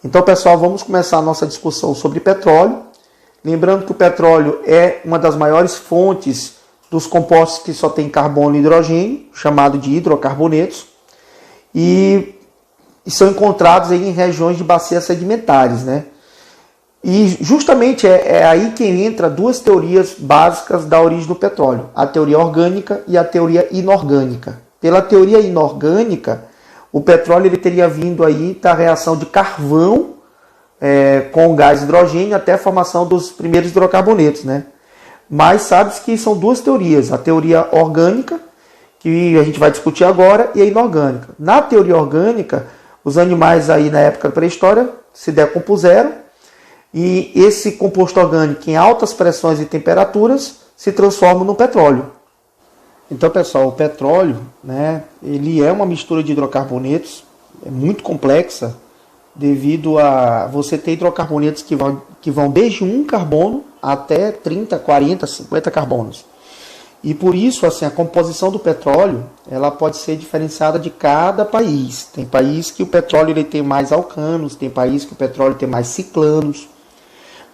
Então, pessoal, vamos começar a nossa discussão sobre petróleo. Lembrando que o petróleo é uma das maiores fontes dos compostos que só tem carbono e hidrogênio, chamado de hidrocarbonetos, e são encontrados aí em regiões de bacias sedimentares, né? E justamente é aí que entra duas teorias básicas da origem do petróleo, a teoria orgânica e a teoria inorgânica. Pela teoria inorgânica, o petróleo ele teria vindo aí da reação de carvão com o gás hidrogênio até a formação dos primeiros hidrocarbonetos, né? Mas sabe-se que são duas teorias, a teoria orgânica, que a gente vai discutir agora, e a inorgânica. Na teoria orgânica, os animais aí na época da pré-história se decompuseram e esse composto orgânico em altas pressões e temperaturas se transforma no petróleo. Então, pessoal, o petróleo, né, ele é uma mistura de hidrocarbonetos, é muito complexa, devido a você ter hidrocarbonetos que vão desde 1 carbono até 30, 40, 50 carbonos. E por isso, assim, a composição do petróleo ela pode ser diferenciada de cada país. Tem país que o petróleo ele tem mais alcanos, tem país que o petróleo tem mais ciclanos.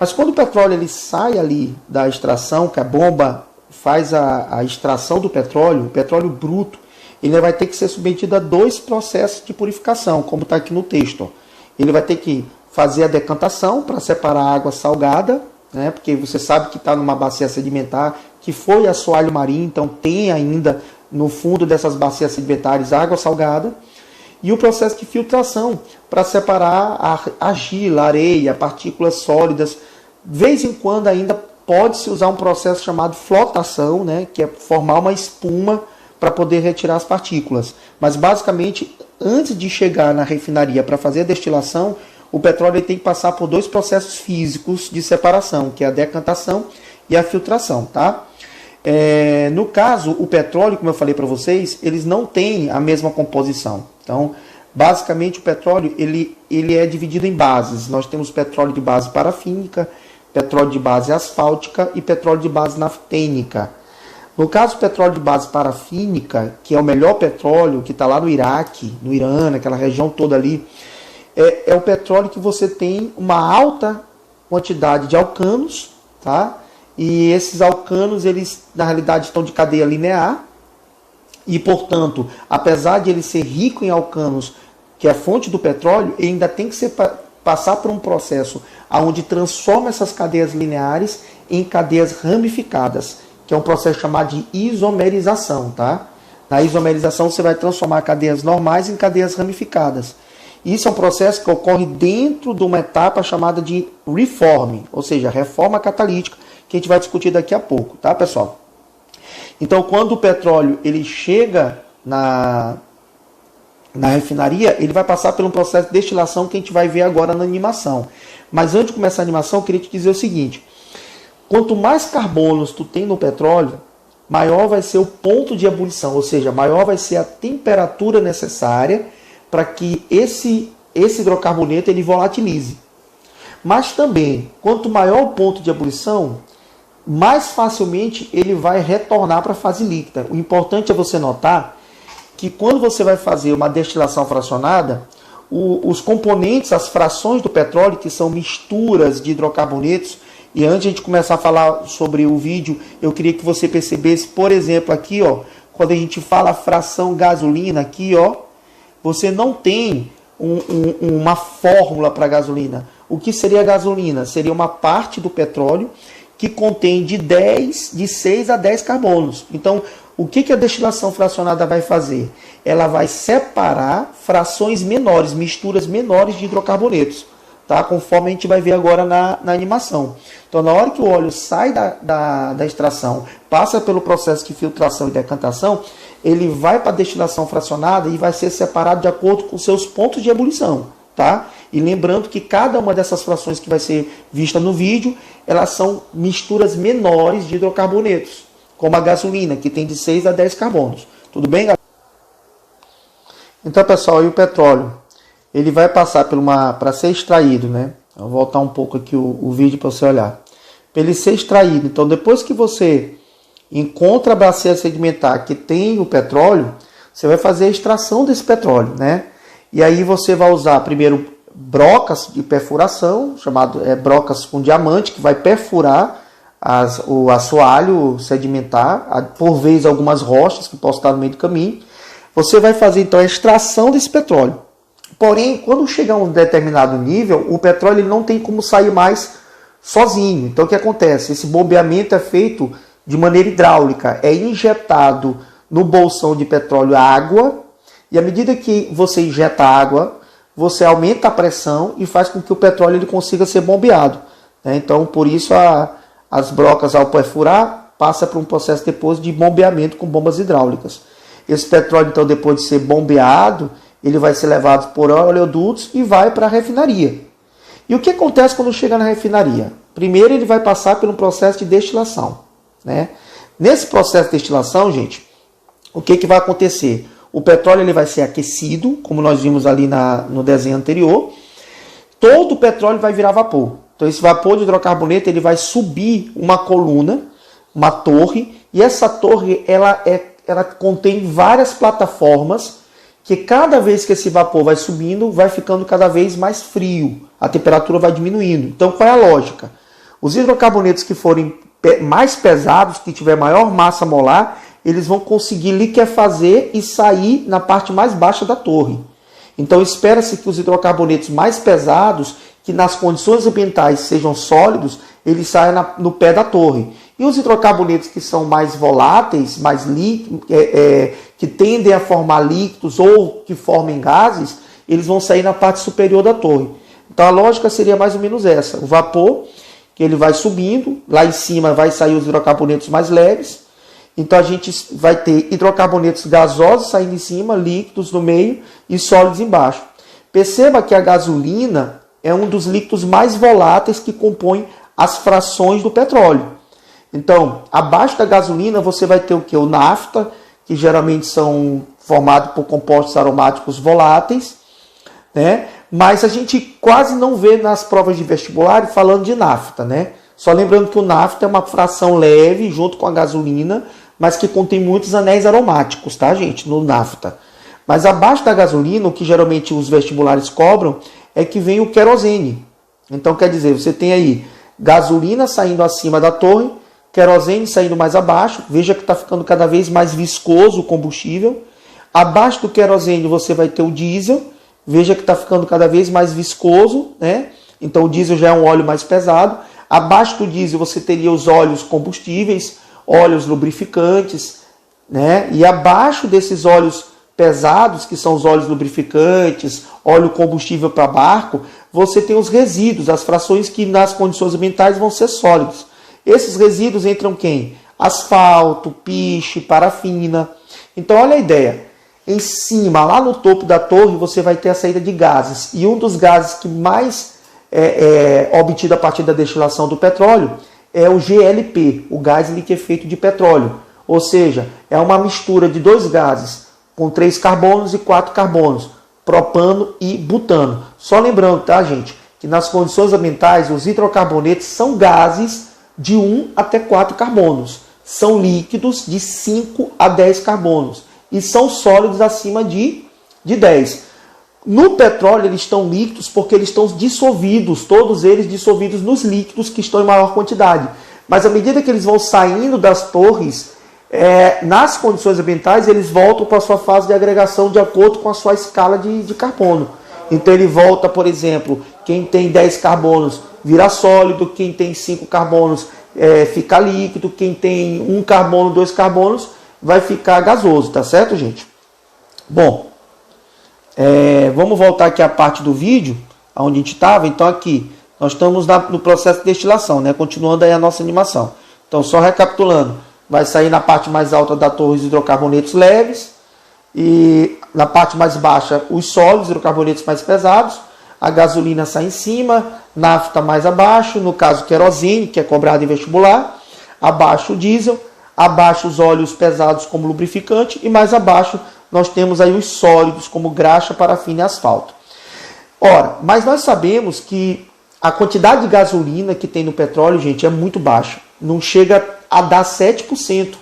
Mas quando o petróleo ele sai ali da extração, que a bomba faz a extração do petróleo, o petróleo bruto, ele vai ter que ser submetido a 2 processos de purificação, como está aqui no texto. Ele vai ter que fazer a decantação para separar a água salgada, né? Porque você sabe que está numa bacia sedimentar, que foi assoalho marinho, então tem ainda no fundo dessas bacias sedimentares água salgada. E o processo de filtração para separar a argila, a areia, partículas sólidas. De vez em quando ainda pode-se usar um processo chamado flotação, né? Que é formar uma espuma para poder retirar as partículas. Mas basicamente, antes de chegar na refinaria para fazer a destilação, o petróleo tem que passar por 2 processos físicos de separação, que é a decantação e a filtração, tá? No caso, o petróleo, como eu falei para vocês, eles não têm a mesma composição. Então, basicamente, o petróleo ele é dividido em bases. Nós temos petróleo de base parafínica, petróleo de base asfáltica e petróleo de base naftênica. No caso, o petróleo de base parafínica, que é o melhor petróleo, que está lá no Iraque, no Irã, naquela região toda ali, é o petróleo que você tem uma alta quantidade de alcanos, tá? E esses alcanos, eles na realidade estão de cadeia linear e, portanto, apesar de ele ser rico em alcanos, que é a fonte do petróleo, ele ainda tem que passar por um processo onde transforma essas cadeias lineares em cadeias ramificadas, que é um processo chamado de isomerização, tá? Na isomerização você vai transformar cadeias normais em cadeias ramificadas. Isso é um processo que ocorre dentro de uma etapa chamada de reforming, ou seja, reforma catalítica, que a gente vai discutir daqui a pouco, tá, pessoal? Então, quando o petróleo ele chega na refinaria, ele vai passar por um processo de destilação que a gente vai ver agora na animação. Mas antes de começar a animação, eu queria te dizer o seguinte: quanto mais carbonos tu tem no petróleo, maior vai ser o ponto de ebulição, ou seja, maior vai ser a temperatura necessária para que esse hidrocarboneto ele volatilize. Mas também, quanto maior o ponto de ebulição, mais facilmente ele vai retornar para a fase líquida. O importante é você notar que quando você vai fazer uma destilação fracionada, os componentes, as frações do petróleo, que são misturas de hidrocarbonetos, e antes de a gente começar a falar sobre o vídeo, eu queria que você percebesse, por exemplo, aqui, ó, quando a gente fala fração gasolina, aqui, ó, você não tem uma fórmula para gasolina. O que seria a gasolina? Seria uma parte do petróleo que contém de 6 a 10 carbonos. Então, o que a destilação fracionada vai fazer? Ela vai separar frações menores, misturas menores de hidrocarbonetos, tá? Conforme a gente vai ver agora na animação. Então, na hora que o óleo sai da extração, passa pelo processo de filtração e decantação, ele vai para a destilação fracionada e vai ser separado de acordo com seus pontos de ebulição, tá? E lembrando que cada uma dessas frações que vai ser vista no vídeo, elas são misturas menores de hidrocarbonetos, como a gasolina, que tem de 6 a 10 carbonos. Tudo bem, galera? Então, pessoal, e o petróleo? Ele vai passar para ser extraído, né? Vou voltar um pouco aqui o vídeo para você olhar. Para ele ser extraído. Então, depois que você encontra a bacia sedimentar que tem o petróleo, você vai fazer a extração desse petróleo, né? E aí você vai usar primeiro brocas de perfuração, chamado brocas com diamante, que vai perfurar o assoalho sedimentar, por vezes algumas rochas que possam estar no meio do caminho. Você vai fazer então a extração desse petróleo. Porém, quando chegar a um determinado nível, o petróleo ele não tem como sair mais sozinho. Então o que acontece? Esse bombeamento é feito de maneira hidráulica, é injetado no bolsão de petróleo água, e à medida que você injeta água, você aumenta a pressão e faz com que o petróleo ele consiga ser bombeado, né? Então, por isso, as brocas, ao perfurar, passa por um processo depois de bombeamento com bombas hidráulicas. Esse petróleo, então, depois de ser bombeado, ele vai ser levado por oleodutos e vai para a refinaria. E o que acontece quando chega na refinaria? Primeiro, ele vai passar por um processo de destilação, né? Nesse processo de destilação, gente, o que vai acontecer? O petróleo ele vai ser aquecido, como nós vimos ali no desenho anterior. Todo o petróleo vai virar vapor. Então esse vapor de hidrocarboneto ele vai subir uma coluna, uma torre, e essa torre ela contém várias plataformas que cada vez que esse vapor vai subindo, vai ficando cada vez mais frio. A temperatura vai diminuindo. Então qual é a lógica? Os hidrocarbonetos que forem mais pesados, que tiver maior massa molar, eles vão conseguir liquefazer e sair na parte mais baixa da torre. Então espera-se que os hidrocarbonetos mais pesados, que nas condições ambientais sejam sólidos, eles saiam no pé da torre. E os hidrocarbonetos que são mais voláteis, mais líquidos, que tendem a formar líquidos ou que formem gases, eles vão sair na parte superior da torre. Então a lógica seria mais ou menos essa. O vapor, que ele vai subindo, lá em cima vai sair os hidrocarbonetos mais leves. Então a gente vai ter hidrocarbonetos gasosos saindo em cima, líquidos no meio e sólidos embaixo. Perceba que a gasolina é um dos líquidos mais voláteis que compõem as frações do petróleo. Então, abaixo da gasolina você vai ter o que? O nafta, que geralmente são formados por compostos aromáticos voláteis, né? Mas a gente quase não vê nas provas de vestibular falando de nafta, né? Só lembrando que o nafta é uma fração leve junto com a gasolina, mas que contém muitos anéis aromáticos, tá, gente? No nafta. Mas abaixo da gasolina, o que geralmente os vestibulares cobram, é que vem o querosene. Então, quer dizer, você tem aí gasolina saindo acima da torre, querosene saindo mais abaixo. Veja que está ficando cada vez mais viscoso o combustível. Abaixo do querosene você vai ter o diesel. Veja que está ficando cada vez mais viscoso, né? Então, o diesel já é um óleo mais pesado. Abaixo do diesel você teria os óleos combustíveis, óleos lubrificantes, né? E abaixo desses óleos pesados, que são os óleos lubrificantes, óleo combustível para barco, você tem os resíduos, as frações que nas condições ambientais vão ser sólidos. Esses resíduos entram quem? Asfalto, piche, parafina. Então olha a ideia. Em cima, lá no topo da torre, você vai ter a saída de gases. E um dos gases que mais obtido a partir da destilação do petróleo é o GLP, o gás liquefeito de petróleo. Ou seja, é uma mistura de dois gases, com 3 carbonos e 4 carbonos, propano e butano. Só lembrando, tá, gente, que nas condições ambientais os hidrocarbonetos são gases de 1 até 4 carbonos. São líquidos de 5 a 10 carbonos. E são sólidos acima de 10. No petróleo eles estão líquidos porque eles estão dissolvidos, todos eles dissolvidos nos líquidos que estão em maior quantidade. Mas à medida que eles vão saindo das torres, nas condições ambientais, eles voltam para a sua fase de agregação de acordo com a sua escala de carbono. Então ele volta, por exemplo, quem tem 10 carbonos vira sólido, quem tem 5 carbonos fica líquido, quem tem 1 carbono, 2 carbonos vai ficar gasoso, tá certo, gente? Bom, vamos voltar aqui à parte do vídeo, onde a gente estava. Então aqui, nós estamos no processo de destilação, né? Continuando aí a nossa animação. Então só recapitulando, vai sair na parte mais alta da torre os hidrocarbonetos leves, e na parte mais baixa os sólidos, hidrocarbonetos mais pesados, a gasolina sai em cima, nafta mais abaixo, no caso querosene, que é cobrado em vestibular, abaixo o diesel, abaixo os óleos pesados como lubrificante, e mais abaixo nós temos aí os sólidos como graxa, parafina e asfalto. Ora, mas nós sabemos que a quantidade de gasolina que tem no petróleo, gente, é muito baixa. Não chega a dar 7%.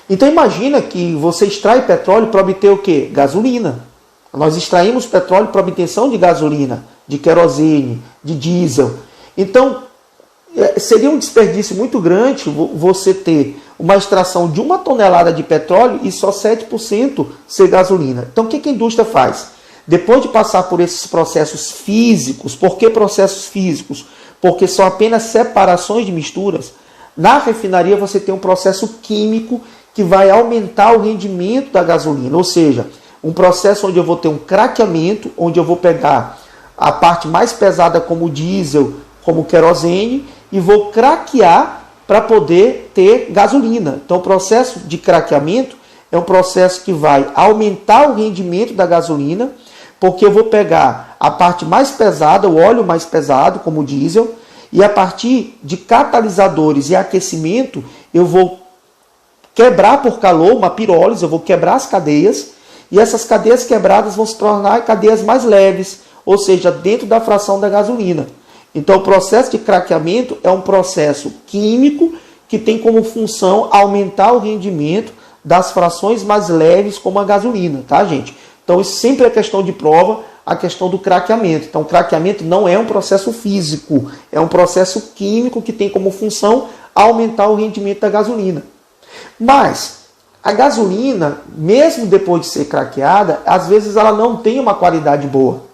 Então imagina que você extrai petróleo para obter o quê? Gasolina. Nós extraímos petróleo para obtenção de gasolina. de querosene, de diesel. Então, seria um desperdício muito grande você ter uma extração de 1 tonelada de petróleo e só 7% ser gasolina. Então, o que a indústria faz? Depois de passar por esses processos físicos, por que processos físicos? Porque são apenas separações de misturas. Na refinaria você tem um processo químico que vai aumentar o rendimento da gasolina, ou seja, um processo onde eu vou ter um craqueamento, onde eu vou pegar a parte mais pesada como o diesel, como o querosene, e vou craquear para poder ter gasolina. Então o processo de craqueamento é um processo que vai aumentar o rendimento da gasolina, porque eu vou pegar a parte mais pesada, o óleo mais pesado, como o diesel, e a partir de catalisadores e aquecimento, eu vou quebrar por calor uma pirólise, eu vou quebrar as cadeias, e essas cadeias quebradas vão se tornar cadeias mais leves, ou seja, dentro da fração da gasolina. Então, o processo de craqueamento é um processo químico que tem como função aumentar o rendimento das frações mais leves, como a gasolina, tá, gente? Então, isso sempre é questão de prova, a questão do craqueamento. Então, o craqueamento não é um processo físico, é um processo químico que tem como função aumentar o rendimento da gasolina. Mas a gasolina, mesmo depois de ser craqueada, às vezes ela não tem uma qualidade boa.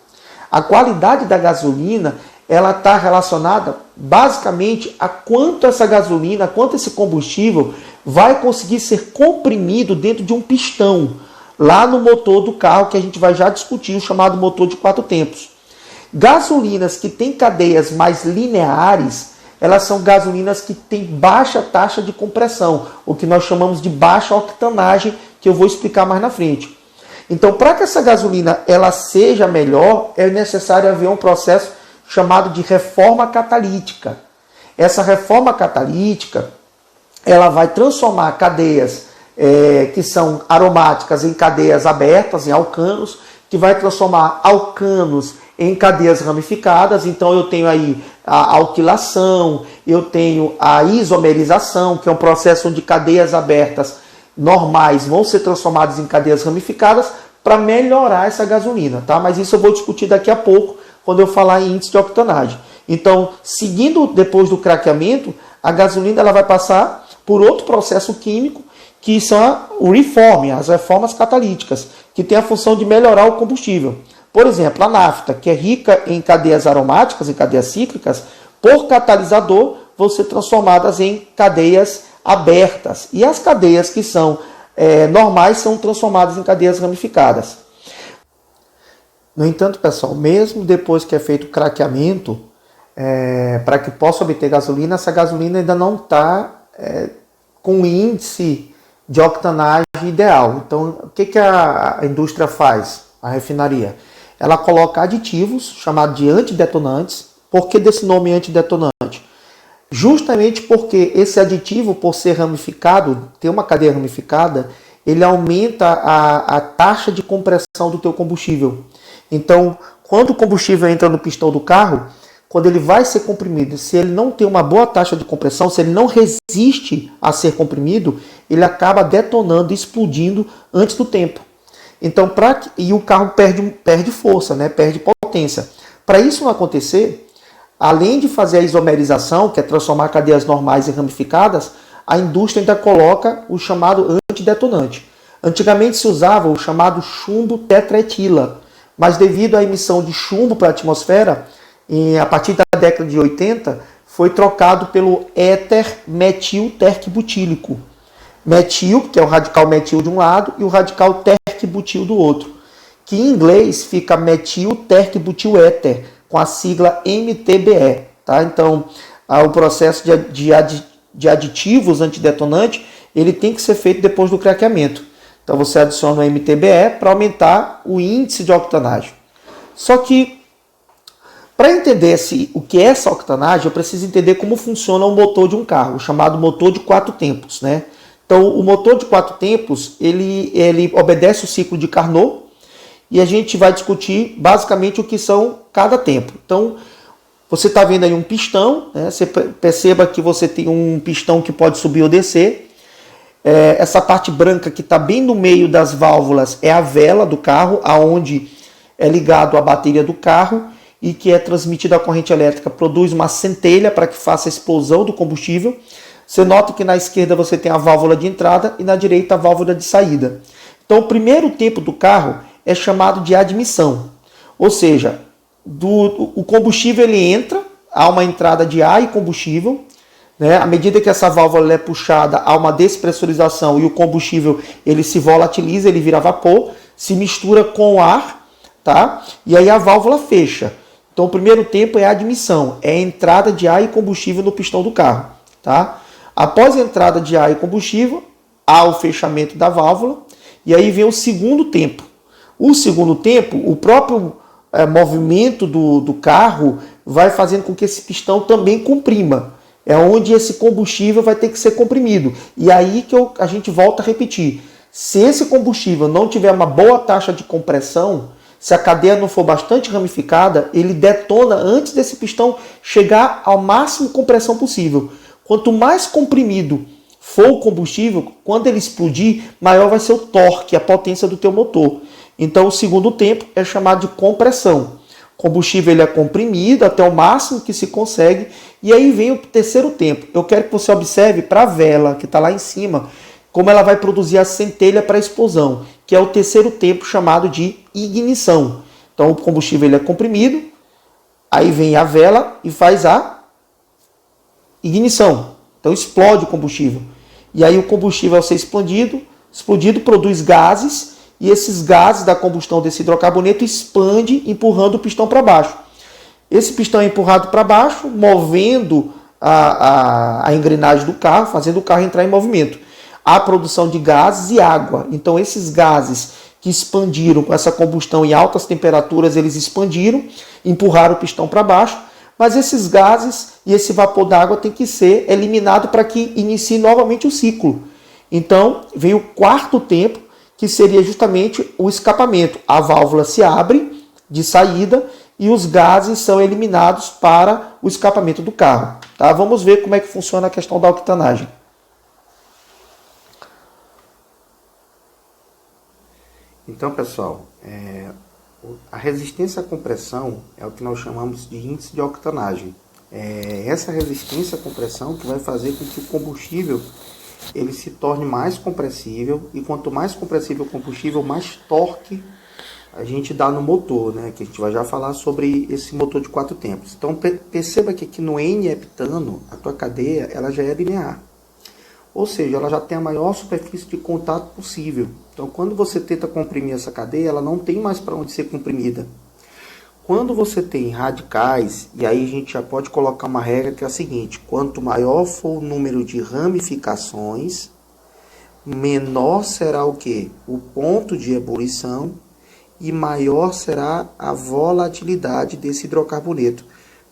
A qualidade da gasolina, ela está relacionada basicamente a quanto essa gasolina, quanto esse combustível vai conseguir ser comprimido dentro de um pistão, lá no motor do carro, que a gente vai já discutir, o chamado motor de 4 tempos. Gasolinas que têm cadeias mais lineares, elas são gasolinas que têm baixa taxa de compressão, o que nós chamamos de baixa octanagem, que eu vou explicar mais na frente. Então, para que essa gasolina ela seja melhor, é necessário haver um processo chamado de reforma catalítica. Essa reforma catalítica, ela vai transformar cadeias que são aromáticas em cadeias abertas, em alcanos, que vai transformar alcanos em cadeias ramificadas. Então eu tenho aí a alquilação, eu tenho a isomerização, que é um processo onde cadeias abertas normais vão ser transformadas em cadeias ramificadas para melhorar essa gasolina, tá? Mas isso eu vou discutir daqui a pouco, quando eu falar em índice de octanagem. Então, seguindo depois do craqueamento, a gasolina ela vai passar por outro processo químico, que são o reform, as reformas catalíticas, que tem a função de melhorar o combustível. Por exemplo, a nafta, que é rica em cadeias aromáticas, em cadeias cíclicas, por catalisador, vão ser transformadas em cadeias abertas. E as cadeias que são normais são transformadas em cadeias ramificadas. No entanto, pessoal, mesmo depois que é feito o craqueamento, para que possa obter gasolina, essa gasolina ainda não está com o índice de octanagem ideal. Então, o que a indústria faz? A refinaria. Ela coloca aditivos, chamados de antidetonantes. Por que desse nome antidetonante? Justamente porque esse aditivo, por ser ramificado, ter uma cadeia ramificada, ele aumenta a taxa de compressão do teu combustível. Então, quando o combustível entra no pistão do carro, quando ele vai ser comprimido, se ele não tem uma boa taxa de compressão, se ele não resiste a ser comprimido, ele acaba detonando, explodindo antes do tempo. Então, e o carro perde força, né? Perde potência. Para isso não acontecer, além de fazer a isomerização, que é transformar cadeias normais em ramificadas, a indústria ainda coloca o chamado antidetonante. Antigamente se usava o chamado chumbo tetraetila, mas devido à emissão de chumbo para a atmosfera, a partir da década de 80, foi trocado pelo éter metil terc-butílico. Metil, que é o radical metil de um lado, e o radical terc-butil do outro, que em inglês fica metil terc-butil-éter, com a sigla MTBE. Tá? Então, o processo de aditivos antidetonantes, ele tem que ser feito depois do craqueamento. Então, você adiciona o MTBE para aumentar o índice de octanagem. Só que, para entender o que é essa octanagem, eu preciso entender como funciona o motor de um carro, o chamado motor de 4 tempos, né? Então, o motor de 4 tempos, ele obedece o ciclo de Carnot, e a gente vai discutir basicamente o que são cada tempo. Então, você está vendo aí um pistão, né? Você perceba que você tem um pistão que pode subir ou descer. Essa parte branca que está bem no meio das válvulas é a vela do carro, aonde é ligado a bateria do carro. e que é transmitida a corrente elétrica, produz uma centelha para que faça a explosão do combustível. Você nota que na esquerda você tem a válvula de entrada e na direita a válvula de saída. Então o primeiro tempo do carro é chamado de admissão, ou seja, o combustível ele entra, há uma entrada de ar e combustível, né? À medida que essa válvula é puxada, há uma despressurização e o combustível ele se volatiliza, ele vira vapor, se mistura com o ar, tá? E aí a válvula fecha. Então o primeiro tempo é a admissão, é a entrada de ar e combustível no pistão do carro, tá? Após a entrada de ar e combustível, há o fechamento da válvula e aí vem o segundo tempo. O segundo tempo, o próprio movimento do carro vai fazendo com que esse pistão também comprima. É onde esse combustível vai ter que ser comprimido. E aí que a gente volta a repetir. Se esse combustível não tiver uma boa taxa de compressão, se a cadeia não for bastante ramificada, ele detona antes desse pistão chegar ao máximo de compressão possível. Quanto mais comprimido for o combustível, quando ele explodir, maior vai ser o torque, a potência do teu motor. Então o segundo tempo é chamado de compressão. O combustível ele é comprimido até o máximo que se consegue. E aí vem o terceiro tempo. Eu quero que você observe para a vela que está lá em cima, como ela vai produzir a centelha para a explosão, que é o terceiro tempo chamado de ignição. Então o combustível ele é comprimido, aí vem a vela e faz a ignição. Então explode o combustível. E aí o combustível ao ser explodido produz gases, e esses gases da combustão desse hidrocarboneto expande, empurrando o pistão para baixo. Esse pistão é empurrado para baixo, movendo a engrenagem do carro, fazendo o carro entrar em movimento. Há produção de gases e água. Então esses gases que expandiram com essa combustão em altas temperaturas, eles expandiram, empurraram o pistão para baixo, mas esses gases e esse vapor d'água tem que ser eliminado para que inicie novamente o ciclo. Então vem o quarto tempo, que seria justamente o escapamento. A válvula se abre de saída e os gases são eliminados para o escapamento do carro. Tá? Vamos ver como é que funciona a questão da octanagem. Então, pessoal, a resistência à compressão é o que nós chamamos de índice de octanagem. Essa resistência à compressão que vai fazer com que o combustível ele se torne mais compressível, e quanto mais compressível o combustível, mais torque a gente dá no motor, né? Que a gente vai já falar sobre esse motor de 4 tempos. Então perceba que aqui no N-heptano, a tua cadeia ela já é linear. Ou seja, ela já tem a maior superfície de contato possível. Então quando você tenta comprimir essa cadeia, ela não tem mais para onde ser comprimida. Quando você tem radicais, e aí a gente já pode colocar uma regra que é a seguinte: quanto maior for o número de ramificações, menor será o quê? O ponto de ebulição, e maior será a volatilidade desse hidrocarboneto.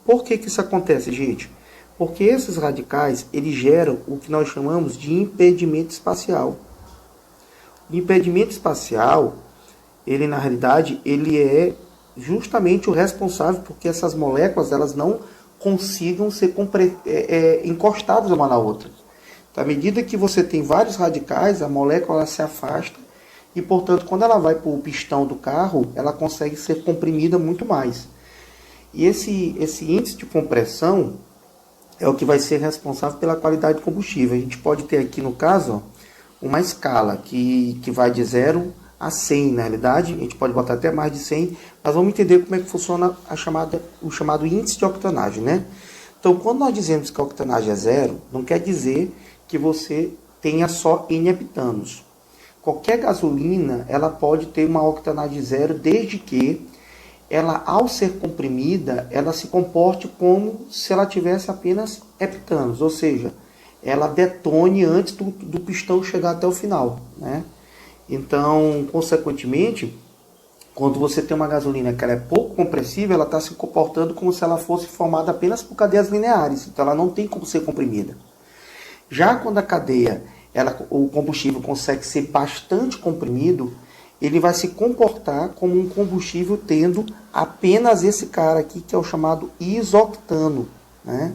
Por que isso acontece, gente? Porque esses radicais, eles geram o que nós chamamos de impedimento espacial. O impedimento espacial, ele na realidade, ele é justamente o responsável porque essas moléculas elas não consigam ser encostadas uma na outra. Então, à medida que você tem vários radicais, a molécula ela se afasta e, portanto, quando ela vai para o pistão do carro, ela consegue ser comprimida muito mais. E esse índice de compressão é o que vai ser responsável pela qualidade do combustível. A gente pode ter aqui, no caso, uma escala que vai de 0 a 100, na realidade, a gente pode botar até mais de 100, mas vamos entender como é que funciona o chamado índice de octanagem, né? Então, quando nós dizemos que a octanagem é 0, não quer dizer que você tenha só N-heptanos. Qualquer gasolina, ela pode ter uma octanagem 0, desde que ela, ao ser comprimida, ela se comporte como se ela tivesse apenas heptanos, ou seja, ela detone antes do pistão chegar até o final, né? Então, consequentemente, quando você tem uma gasolina que ela é pouco compressível, ela está se comportando como se ela fosse formada apenas por cadeias lineares. Então, ela não tem como ser comprimida. Já quando a cadeia, o combustível consegue ser bastante comprimido, ele vai se comportar como um combustível tendo apenas esse cara aqui, que é o chamado isoctano, né?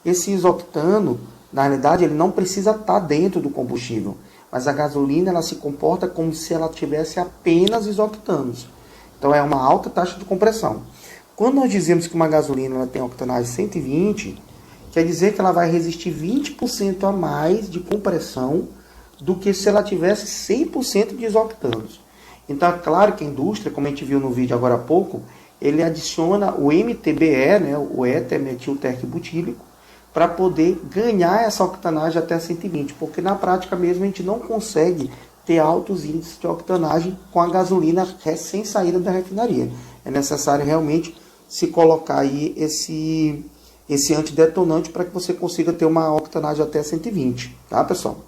Esse isoctano, na realidade, ele não precisa estar dentro do combustível. Mas a gasolina ela se comporta como se ela tivesse apenas isoctanos. Então é uma alta taxa de compressão. Quando nós dizemos que uma gasolina ela tem octanagem 120, quer dizer que ela vai resistir 20% a mais de compressão do que se ela tivesse 100% de isoctanos. Então é claro que a indústria, como a gente viu no vídeo agora há pouco, ele adiciona o MTBE, né, o éter-metilterquibutílico, para poder ganhar essa octanagem até 120, porque na prática mesmo a gente não consegue ter altos índices de octanagem com a gasolina recém saída da refinaria. É necessário realmente se colocar aí esse antidetonante para que você consiga ter uma octanagem até 120, tá, pessoal?